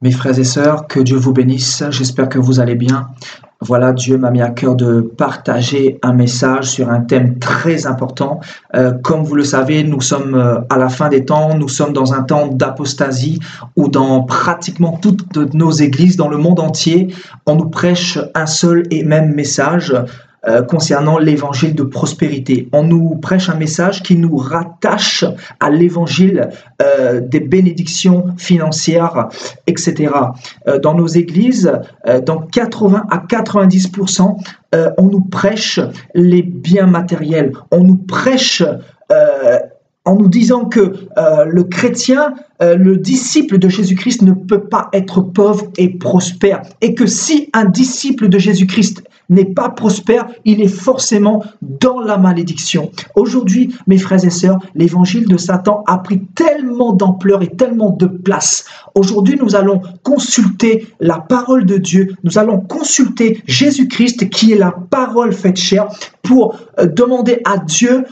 Mes frères et sœurs, que Dieu vous bénisse. J'espère que vous allez bien. Voilà, Dieu m'a mis à cœur de partager un message sur un thème très important. Comme vous le savez, nous sommes à la fin des temps, nous sommes dans un temps d'apostasie où dans pratiquement toutes nos églises dans le monde entier, on nous prêche un seul et même message concernant l'évangile de prospérité. On nous prêche un message qui nous rattache à l'évangile des bénédictions financières, etc. Dans nos églises, dans 80 à 90%, on nous prêche les biens matériels. On nous prêche en nous disant que le chrétien, le disciple de Jésus-Christ ne peut pas être pauvre et prospère. Et que si un disciple de Jésus-Christ n'est pas prospère, il est forcément dans la malédiction. Aujourd'hui, mes frères et sœurs, l'évangile de Satan a pris tellement d'ampleur et tellement de place. Aujourd'hui, nous allons consulter la parole de Dieu, nous allons consulter Jésus-Christ qui est la parole faite chair pour demander à Dieu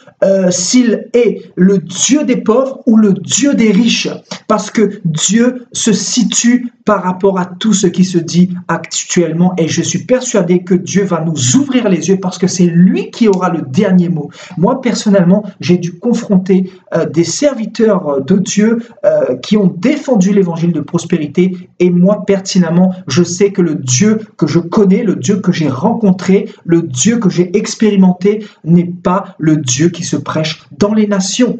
s'il est le Dieu des pauvres ou le Dieu des riches. Parce que Dieu se situe par rapport à tout ce qui se dit actuellement et je suis persuadé que Dieu va nous ouvrir les yeux parce que c'est lui qui aura le dernier mot. Moi, personnellement, j'ai dû confronter des serviteurs de Dieu qui ont défendu l'évangile de prospérité et moi, pertinemment, je sais que le Dieu que je connais, le Dieu que j'ai rencontré, le Dieu que j'ai expérimenté n'est pas le Dieu qui se prêche dans les nations.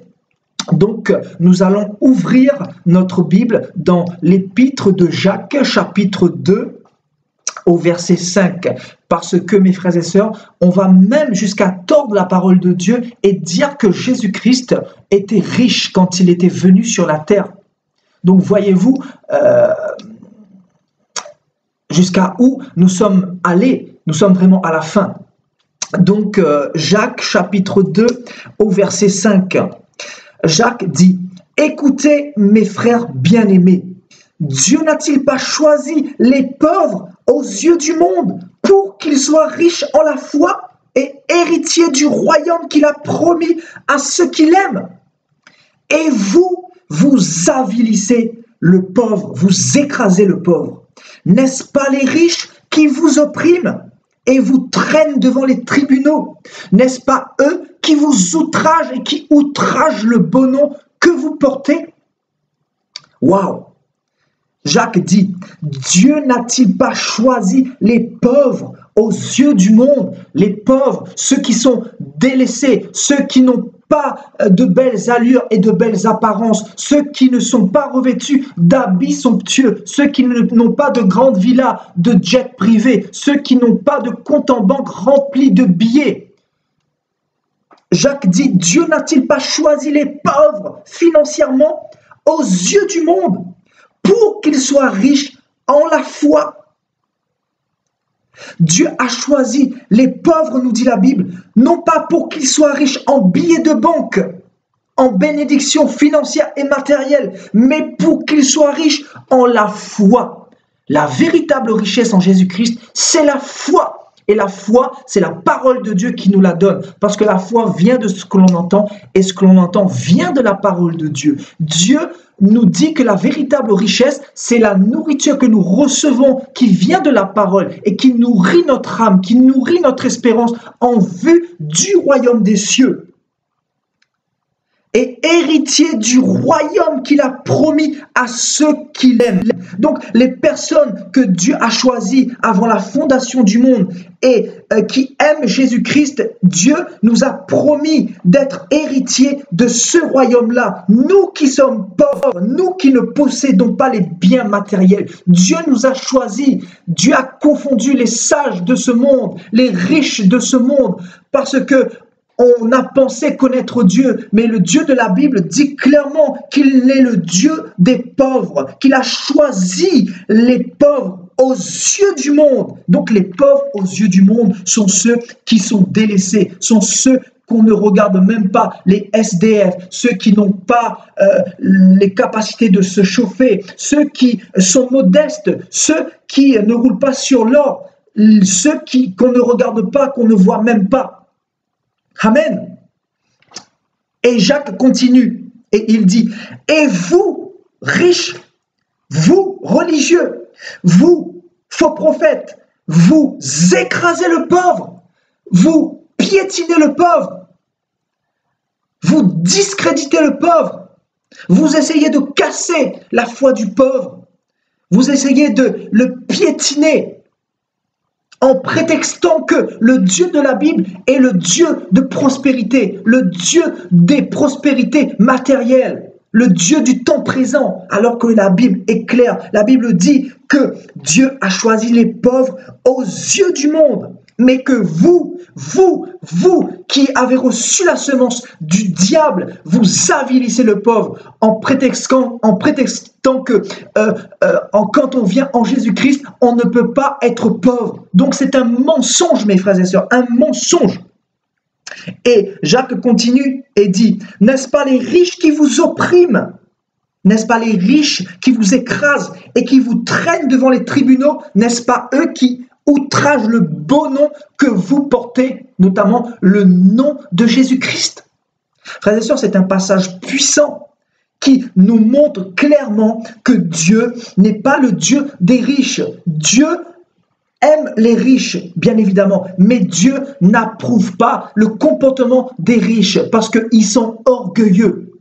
Donc, nous allons ouvrir notre Bible dans l'épître de Jacques, chapitre 2, au verset 5. Parce que, mes frères et sœurs, on va même jusqu'à tordre la parole de Dieu et dire que Jésus-Christ était riche quand il était venu sur la terre. Donc, voyez-vous, jusqu'à où nous sommes allés, nous sommes vraiment à la fin. Donc, Jacques, chapitre 2, au verset 5. Jacques dit, « Écoutez mes frères bien-aimés, Dieu n'a-t-il pas choisi les pauvres aux yeux du monde pour qu'ils soient riches en la foi et héritiers du royaume qu'il a promis à ceux qui l'aiment? Et vous, vous avilissez le pauvre, vous écrasez le pauvre. N'est-ce pas les riches qui vous oppriment et vous traînent devant les tribunaux? N'est-ce pas eux qui vous outragent et qui outragent le beau nom que vous portez? » Waouh! Jacques dit, Dieu n'a-t-il pas choisi les pauvres aux yeux du monde? Les pauvres, ceux qui sont délaissés, ceux qui n'ont pas de belles allures et de belles apparences, ceux qui ne sont pas revêtus d'habits somptueux, ceux qui n'ont pas de grandes villas, de jets privés, ceux qui n'ont pas de compte en banque rempli de billets. Jacques dit, Dieu n'a-t-il pas choisi les pauvres financièrement aux yeux du monde pour qu'ils soient riches en la foi? Dieu a choisi les pauvres, nous dit la Bible, non pas pour qu'ils soient riches en billets de banque, en bénédictions financières et matérielles, mais pour qu'ils soient riches en la foi. La véritable richesse en Jésus-Christ, c'est la foi. Et la foi, c'est la parole de Dieu qui nous la donne. Parce que la foi vient de ce que l'on entend et ce que l'on entend vient de la parole de Dieu. Dieu nous dit que la véritable richesse, c'est la nourriture que nous recevons qui vient de la parole et qui nourrit notre âme, qui nourrit notre espérance en vue du royaume des cieux. Et héritier du royaume qu'il a promis à ceux qui l'aiment. Donc, les personnes que Dieu a choisies avant la fondation du monde et qui aiment Jésus-Christ, Dieu nous a promis d'être héritiers de ce royaume-là. Nous qui sommes pauvres, nous qui ne possédons pas les biens matériels, Dieu nous a choisis. Dieu a confondu les sages de ce monde, les riches de ce monde, parce que on a pensé connaître Dieu, mais le Dieu de la Bible dit clairement qu'il est le Dieu des pauvres, qu'il a choisi les pauvres aux yeux du monde. Donc les pauvres aux yeux du monde sont ceux qui sont délaissés, sont ceux qu'on ne regarde même pas, les SDF, ceux qui n'ont pas les capacités de se chauffer, ceux qui sont modestes, ceux qui ne roulent pas sur l'or, ceux qu'on ne regarde pas, qu'on ne voit même pas. Amen. Et Jacques continue et il dit, et vous, riches, religieux, vous, faux prophètes, vous écrasez le pauvre, vous piétinez le pauvre, vous discréditez le pauvre, vous essayez de casser la foi du pauvre, vous essayez de le piétiner en prétextant que le Dieu de la Bible est le Dieu de prospérité, le Dieu des prospérités matérielles, le Dieu du temps présent, alors que la Bible est claire. La Bible dit que Dieu a choisi les pauvres aux yeux du monde, mais que vous qui avez reçu la semence du diable, vous avilissez le pauvre en prétextant que quand on vient en Jésus-Christ, on ne peut pas être pauvre. Donc c'est un mensonge, mes frères et sœurs, un mensonge. Et Jacques continue et dit, n'est-ce pas les riches qui vous oppriment? N'est-ce pas les riches qui vous écrasent et qui vous traînent devant les tribunaux? N'est-ce pas eux qui outragent le beau nom que vous portez, notamment le nom de Jésus-Christ? Frères et sœurs, c'est un passage puissant qui nous montre clairement que Dieu n'est pas le Dieu des riches. Dieu aime les riches, bien évidemment, mais Dieu n'approuve pas le comportement des riches parce qu'ils sont orgueilleux.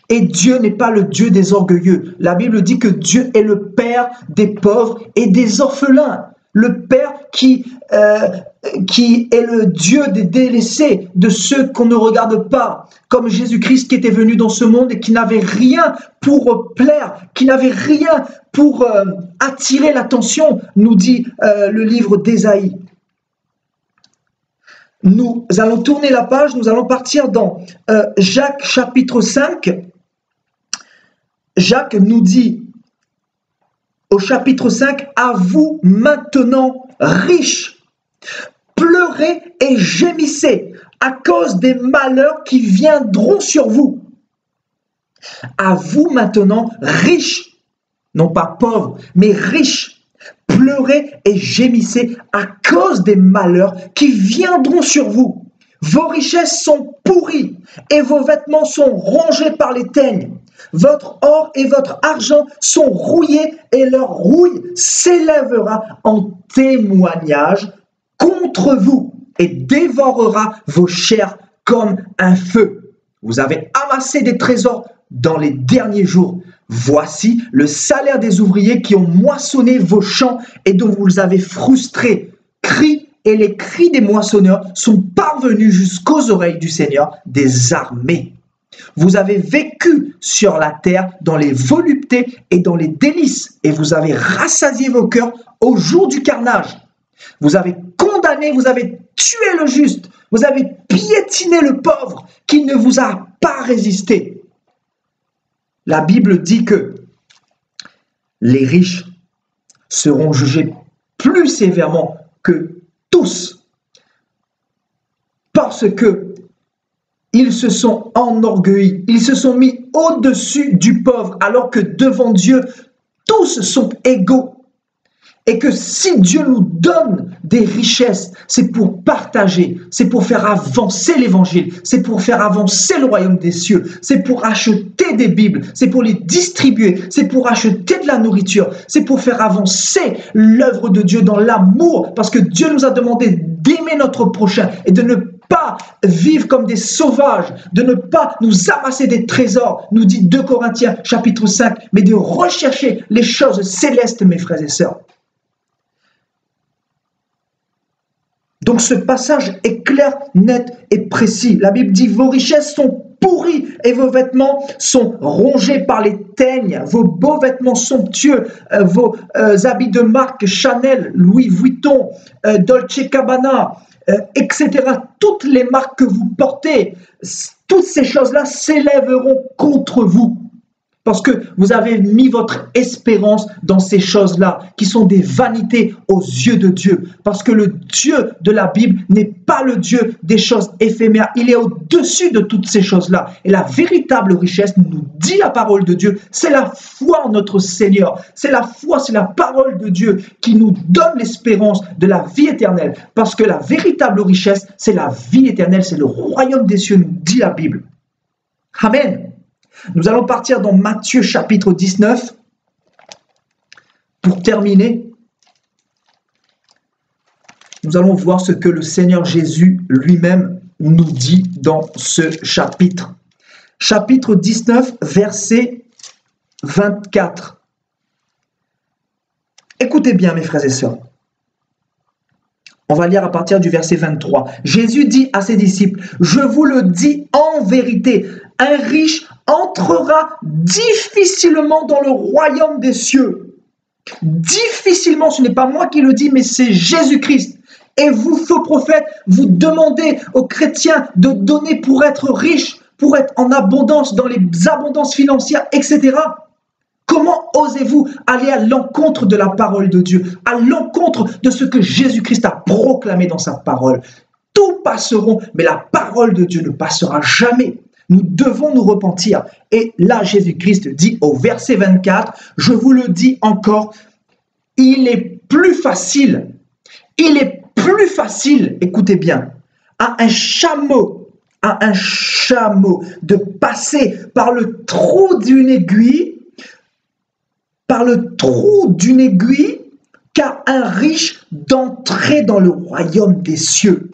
Et Dieu n'est pas le Dieu des orgueilleux. La Bible dit que Dieu est le Père des pauvres et des orphelins. Le Père qui est le Dieu des délaissés, de ceux qu'on ne regarde pas, comme Jésus-Christ qui était venu dans ce monde et qui n'avait rien pour plaire, qui n'avait rien pour attirer l'attention, nous dit le livre d'Ésaïe. Nous allons tourner la page, nous allons partir dans Jacques chapitre 5. Jacques nous dit au chapitre 5, « À vous maintenant, riches, pleurez et gémissez à cause des malheurs qui viendront sur vous. À vous maintenant, riches, non pas pauvres, mais riches, pleurez et gémissez à cause des malheurs qui viendront sur vous. Vos richesses sont pourries et vos vêtements sont rongés par les teignes. Votre or et votre argent sont rouillés et leur rouille s'élèvera en témoignage contre vous et dévorera vos chairs comme un feu. Vous avez amassé des trésors dans les derniers jours. Voici le salaire des ouvriers qui ont moissonné vos champs et dont vous avez frustré. Cris et les cris des moissonneurs sont parvenus jusqu'aux oreilles du Seigneur des armées. Vous avez vécu sur la terre dans les voluptés et dans les délices, et vous avez rassasié vos cœurs au jour du carnage. Vous avez condamné, vous avez tué le juste, vous avez piétiné le pauvre qui ne vous a pas résisté. La Bible dit que les riches seront jugés plus sévèrement que tous, parce que ils se sont enorgueillis, ils se sont mis au-dessus du pauvre, alors que devant Dieu, tous sont égaux. Et que si Dieu nous donne des richesses, c'est pour partager, c'est pour faire avancer l'évangile, c'est pour faire avancer le royaume des cieux, c'est pour acheter des Bibles, c'est pour les distribuer, c'est pour acheter de la nourriture, c'est pour faire avancer l'œuvre de Dieu dans l'amour, parce que Dieu nous a demandé d'aimer notre prochain et de ne pas vivre comme des sauvages, de ne pas nous amasser des trésors, nous dit 2 Corinthiens chapitre 5, mais de rechercher les choses célestes, mes frères et sœurs. Donc ce passage est clair, net et précis. La Bible dit, vos richesses sont pourries et vos vêtements sont rongés par les teignes. Vos beaux vêtements somptueux, vos habits de marque Chanel, Louis Vuitton, Dolce Gabbana, etc. Toutes les marques que vous portez, toutes ces choses-là s'élèveront contre vous. Parce que vous avez mis votre espérance dans ces choses-là, qui sont des vanités aux yeux de Dieu. Parce que le Dieu de la Bible n'est pas le Dieu des choses éphémères. Il est au-dessus de toutes ces choses-là. Et la véritable richesse, nous dit la parole de Dieu, c'est la foi en notre Seigneur. C'est la foi, c'est la parole de Dieu qui nous donne l'espérance de la vie éternelle. Parce que la véritable richesse, c'est la vie éternelle, c'est le royaume des cieux, nous dit la Bible. Amen. Nous allons partir dans Matthieu chapitre 19. Pour terminer, nous allons voir ce que le Seigneur Jésus lui-même nous dit dans ce chapitre. Chapitre 19, verset 24. Écoutez bien, mes frères et sœurs. On va lire à partir du verset 23. Jésus dit à ses disciples, « Je vous le dis en vérité, un riche entrera difficilement dans le royaume des cieux. » Difficilement, ce n'est pas moi qui le dis, mais c'est Jésus-Christ. Et vous, faux prophètes, vous demandez aux chrétiens de donner pour être riches, pour être en abondance, dans les abondances financières, etc. Comment osez-vous aller à l'encontre de la parole de Dieu, à l'encontre de ce que Jésus-Christ a proclamé dans sa parole? Tout passeront, mais la parole de Dieu ne passera jamais. Nous devons nous repentir. Et là, Jésus-Christ dit au verset 24, « Je vous le dis encore, il est plus facile, écoutez bien, à un chameau de passer par le trou d'une aiguille, qu'à un riche d'entrer dans le royaume des cieux. »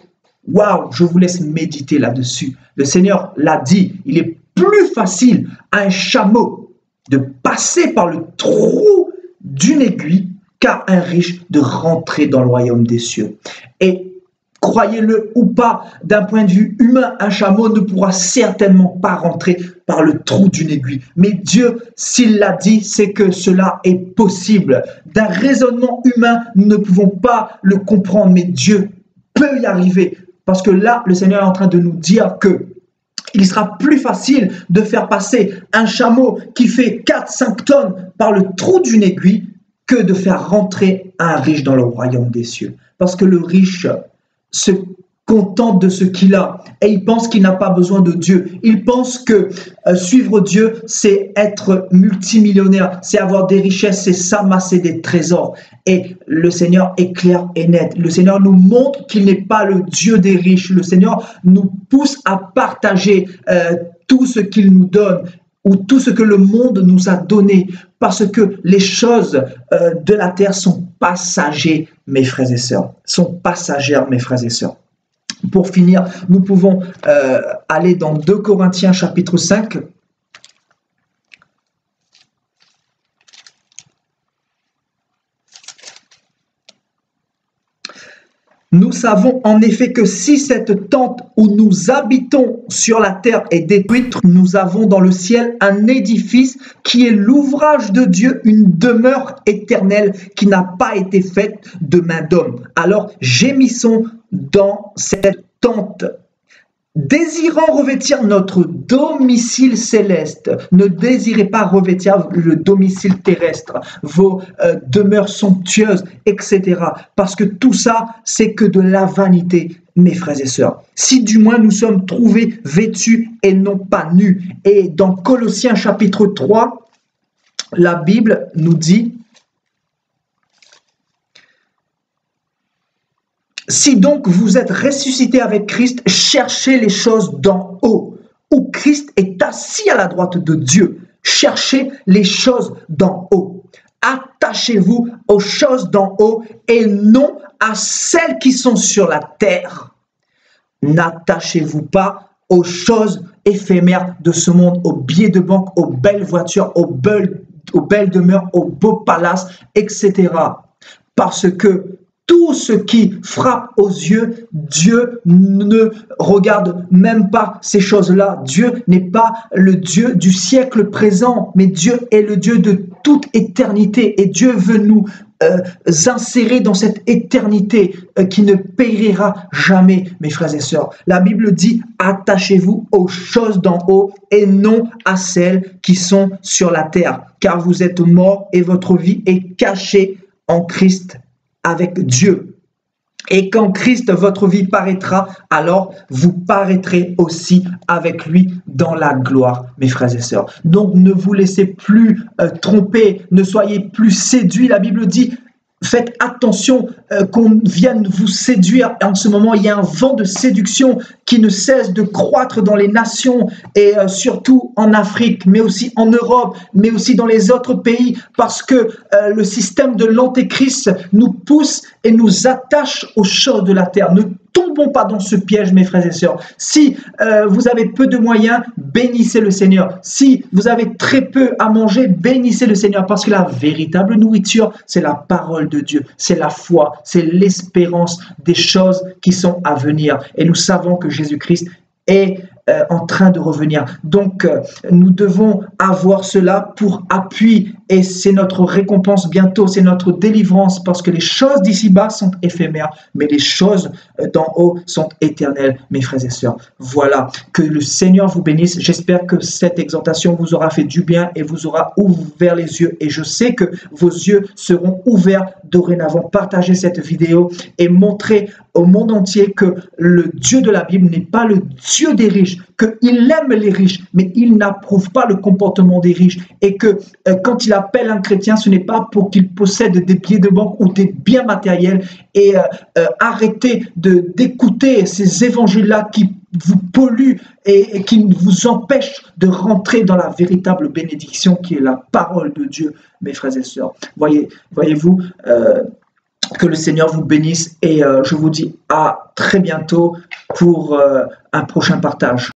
Waouh, je vous laisse méditer là-dessus. Le Seigneur l'a dit, il est plus facile à un chameau de passer par le trou d'une aiguille qu'à un riche de rentrer dans le royaume des cieux. Et croyez-le ou pas, d'un point de vue humain, un chameau ne pourra certainement pas rentrer par le trou d'une aiguille. Mais Dieu, s'il l'a dit, c'est que cela est possible. D'un raisonnement humain, nous ne pouvons pas le comprendre, mais Dieu peut y arriver. Parce que là, le Seigneur est en train de nous dire que il sera plus facile de faire passer un chameau qui fait 4-5 tonnes par le trou d'une aiguille que de faire rentrer un riche dans le royaume des cieux. Parce que le riche se contente de ce qu'il a et il pense qu'il n'a pas besoin de Dieu. Il pense que suivre Dieu, c'est être multimillionnaire, c'est avoir des richesses, c'est s'amasser des trésors. Et le Seigneur est clair et net. Le Seigneur nous montre qu'il n'est pas le Dieu des riches. Le Seigneur nous pousse à partager tout ce qu'il nous donne ou tout ce que le monde nous a donné, parce que les choses de la terre sont passagères, mes frères et sœurs, sont passagères, mes frères et sœurs. Pour finir, nous pouvons aller dans 2 Corinthiens chapitre 5. Nous savons en effet que si cette tente où nous habitons sur la terre est détruite, nous avons dans le ciel un édifice qui est l'ouvrage de Dieu, une demeure éternelle qui n'a pas été faite de main d'homme. Alors gémissons dans cette tente, désirant revêtir notre domicile céleste. Ne désirez pas revêtir le domicile terrestre, vos demeures somptueuses, etc. Parce que tout ça, c'est que de la vanité, mes frères et sœurs. Si du moins nous sommes trouvés vêtus et non pas nus. Et dans Colossiens chapitre 3, la Bible nous dit: si donc vous êtes ressuscités avec Christ, cherchez les choses d'en haut, où Christ est assis à la droite de Dieu. Cherchez les choses d'en haut. Attachez-vous aux choses d'en haut et non à celles qui sont sur la terre. N'attachez-vous pas aux choses éphémères de ce monde, aux billets de banque, aux belles voitures, aux belles demeures, aux beaux palaces, etc. Parce que tout ce qui frappe aux yeux, Dieu ne regarde même pas ces choses-là. Dieu n'est pas le Dieu du siècle présent, mais Dieu est le Dieu de toute éternité. Et Dieu veut nous insérer dans cette éternité qui ne périra jamais, mes frères et sœurs. La Bible dit: attachez-vous aux choses d'en haut et non à celles qui sont sur la terre, car vous êtes morts et votre vie est cachée en Christ avec Dieu. Et quand Christ, votre vie, paraîtra, alors vous paraîtrez aussi avec lui dans la gloire, mes frères et sœurs. Donc ne vous laissez plus tromper, ne soyez plus séduits. La Bible dit: Faites attention qu'on vienne vous séduire. En ce moment, il y a un vent de séduction qui ne cesse de croître dans les nations et surtout en Afrique, mais aussi en Europe, mais aussi dans les autres pays, parce que le système de l'Antéchrist nous pousse et nous attache aux choses de la terre. Ne tombons pas dans ce piège, mes frères et sœurs. Si vous avez peu de moyens, bénissez le Seigneur. Si vous avez très peu à manger, bénissez le Seigneur, parce que la véritable nourriture, c'est la parole de Dieu, c'est la foi, c'est l'espérance des choses qui sont à venir. Et nous savons que Jésus-Christ est en train de revenir. Donc, nous devons avoir cela pour appui et c'est notre récompense bientôt, c'est notre délivrance parce que les choses d'ici-bas sont éphémères, mais les choses d'en haut sont éternelles, mes frères et sœurs. Voilà, que le Seigneur vous bénisse. J'espère que cette exhortation vous aura fait du bien et vous aura ouvert les yeux et je sais que vos yeux seront ouverts dorénavant. Partagez cette vidéo et montrez au monde entier que le Dieu de la Bible n'est pas le Dieu des riches, qu'il aime les riches, mais il n'approuve pas le comportement des riches et que quand il appelle un chrétien, ce n'est pas pour qu'il possède des billets de banque ou des biens matériels et arrêtez d'écouter ces évangiles-là qui vous polluent et qui vous empêchent de rentrer dans la véritable bénédiction qui est la parole de Dieu, mes frères et sœurs. Voyez-vous, que le Seigneur vous bénisse et je vous dis à très bientôt pour un prochain partage.